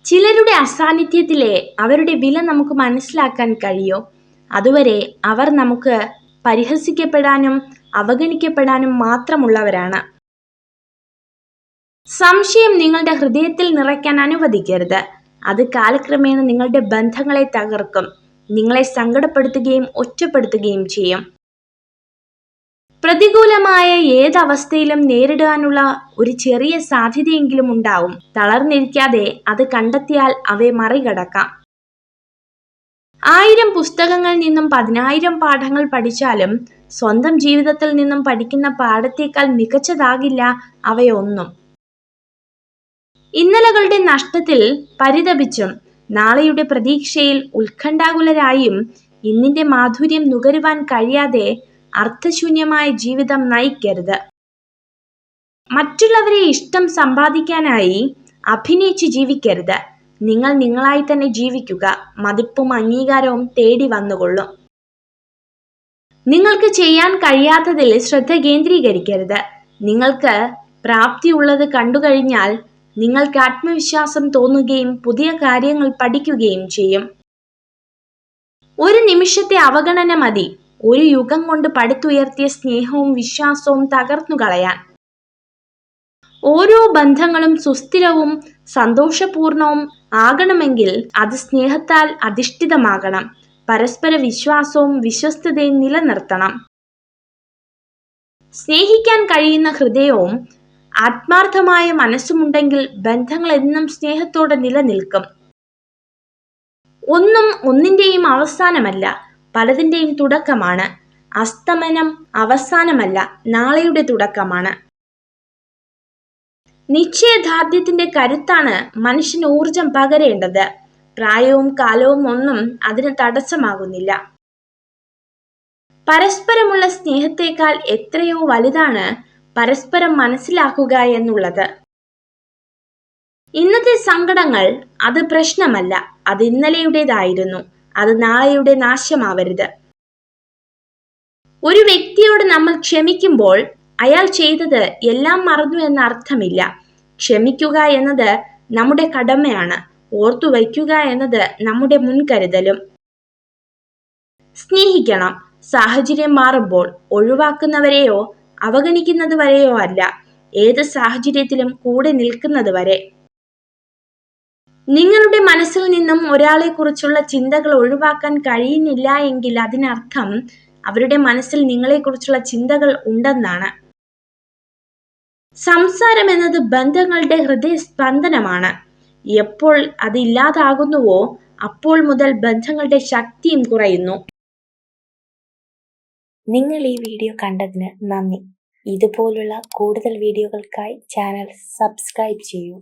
ചിലരുടെ അസാന്നിധ്യത്തിലെ അവരുടെ വില നമുക്ക് മനസ്സിലാക്കാൻ കഴിയോ? അതുവരെ അവർ നമുക്ക് പരിഹസിക്കപ്പെടാനും അവഗണിക്കപ്പെടാനും മാത്രമുള്ളവരാണ്. സംശയം നിങ്ങളുടെ ഹൃദയത്തിൽ നിറയ്ക്കാൻ അനുവദിക്കരുത്. അത് കാലക്രമേണ നിങ്ങളുടെ ബന്ധങ്ങളെ തകർക്കും, നിങ്ങളെ സങ്കടപ്പെടുത്തുകയും ഒറ്റപ്പെടുത്തുകയും ചെയ്യും. പ്രതികൂലമായ ഏതവസ്ഥയിലും നേരിടാനുള്ള ഒരു ചെറിയ സാധ്യതയെങ്കിലും ഉണ്ടാവും. തളർന്നിരിക്കാതെ അത് കണ്ടെത്തിയാൽ അവയെ മറികടക്കാം. 1000 പുസ്തകങ്ങളിൽ നിന്നും 10,000 പാഠങ്ങൾ പഠിച്ചാലും സ്വന്തം ജീവിതത്തിൽ നിന്നും പഠിക്കുന്ന പാഠത്തേക്കാൾ മികച്ചതാകില്ല അവയൊന്നും. ഇന്നലകളുടെ നഷ്ടത്തിൽ പരിതപിച്ചും നാളെയുടെ പ്രതീക്ഷയിൽ ഉത്കണ്ഠാകുലരായും ഇന്നിന്റെ മാധുര്യം നുകരുവാൻ കഴിയാതെ അർത്ഥശൂന്യമായ ജീവിതം നയിക്കരുത്. മറ്റുള്ളവരെ ഇഷ്ടം സമ്പാദിക്കാനായി അഭിനയിച്ച് ജീവിക്കരുത്. നിങ്ങൾ നിങ്ങളായി തന്നെ ജീവിക്കുക. മതിപ്പും അംഗീകാരവും തേടി വന്നുകൊള്ളും. നിങ്ങൾക്ക് ചെയ്യാൻ കഴിയാത്തതിൽ ശ്രദ്ധ കേന്ദ്രീകരിക്കരുത്. നിങ്ങൾക്ക് പ്രാപ്തിയുള്ളത് കണ്ടുകഴിഞ്ഞാൽ നിങ്ങൾക്ക് ആത്മവിശ്വാസം തോന്നുകയും പുതിയ കാര്യങ്ങൾ പഠിക്കുകയും ചെയ്യും. ഒരു നിമിഷത്തെ അവഗണന മതി ഒരു യുഗം കൊണ്ട് പടുത്തുയർത്തിയ സ്നേഹവും വിശ്വാസവും തകർന്നു കളയാൻ. ഓരോ ബന്ധങ്ങളും സുസ്ഥിരവും സന്തോഷപൂർണവും ആകണമെങ്കിൽ അത് സ്നേഹത്താൽ അധിഷ്ഠിതമാകണം. പരസ്പര വിശ്വാസവും വിശ്വസ്തതയും നിലനിർത്തണം. സ്നേഹിക്കാൻ കഴിയുന്ന ഹൃദയവും ആത്മാർത്ഥമായ മനസ്സുമുണ്ടെങ്കിൽ ബന്ധങ്ങൾ എന്നും സ്നേഹത്തോടെ നിലനിൽക്കും. ഒന്നും ഒന്നിന്റെയും അവസാനമല്ല, പലതിന്റെയും തുടക്കമാണ്. അസ്തമനം അവസാനമല്ല, നാളെയുടെ തുടക്കമാണ്. നിശ്ചയദാർഢ്യത്തിന്റെ കരുത്താണ് മനുഷ്യന് ഊർജം പകരേണ്ടത്. പ്രായവും കാലവും ഒന്നും അതിന് തടസ്സമാകുന്നില്ല. പരസ്പരമുള്ള സ്നേഹത്തെക്കാൾ എത്രയോ വലുതാണ് പരസ്പരം മനസ്സിലാക്കുക എന്നുള്ളത്. ഇന്നത്തെ സങ്കടങ്ങൾ അത് പ്രശ്നമല്ല, അത് ഇന്നലെയുടേതായിരുന്നു. അത് നാളെയുടെ നാശമാവരുത്. ഒരു വ്യക്തിയോട് നമ്മൾ ക്ഷമിക്കുമ്പോൾ അയാൾ ചെയ്തത് എല്ലാം മറന്നു എന്ന അർത്ഥമില്ല. ക്ഷമിക്കുക എന്നത് നമ്മുടെ കടമയാണ്. ഓർത്തു വയ്ക്കുക എന്നത് നമ്മുടെ മുൻകരുതലും. സ്നേഹിക്കണം. സാഹചര്യം മാറുമ്പോൾ ഒഴിവാക്കുന്നവരെയോ അവഗണിക്കുന്നത് വരെയോ അല്ല, ഏത് സാഹചര്യത്തിലും കൂടെ നിൽക്കുന്നത് വരെ. നിങ്ങളുടെ മനസ്സിൽ നിന്നും ഒരാളെ കുറിച്ചുള്ള ചിന്തകൾ ഒഴിവാക്കാൻ കഴിയുന്നില്ല എങ്കിൽ അതിനർത്ഥം അവരുടെ മനസ്സിൽ നിങ്ങളെക്കുറിച്ചുള്ള ചിന്തകൾ ഉണ്ടെന്നാണ്. സംസാരം എന്നത് ബന്ധങ്ങളുടെ ഹൃദയസ്പന്ദനമാണ്. എപ്പോൾ അത് ഇല്ലാതാകുന്നുവോ അപ്പോൾ മുതൽ ബന്ധങ്ങളുടെ ശക്തിയും കുറയുന്നു. നിങ്ങൾ ഈ വീഡിയോ കണ്ടതിന് നന്ദി. ഇതുപോലുള്ള കൂടുതൽ വീഡിയോകൾക്കായി ചാനൽ സബ്സ്ക്രൈബ് ചെയ്യൂ.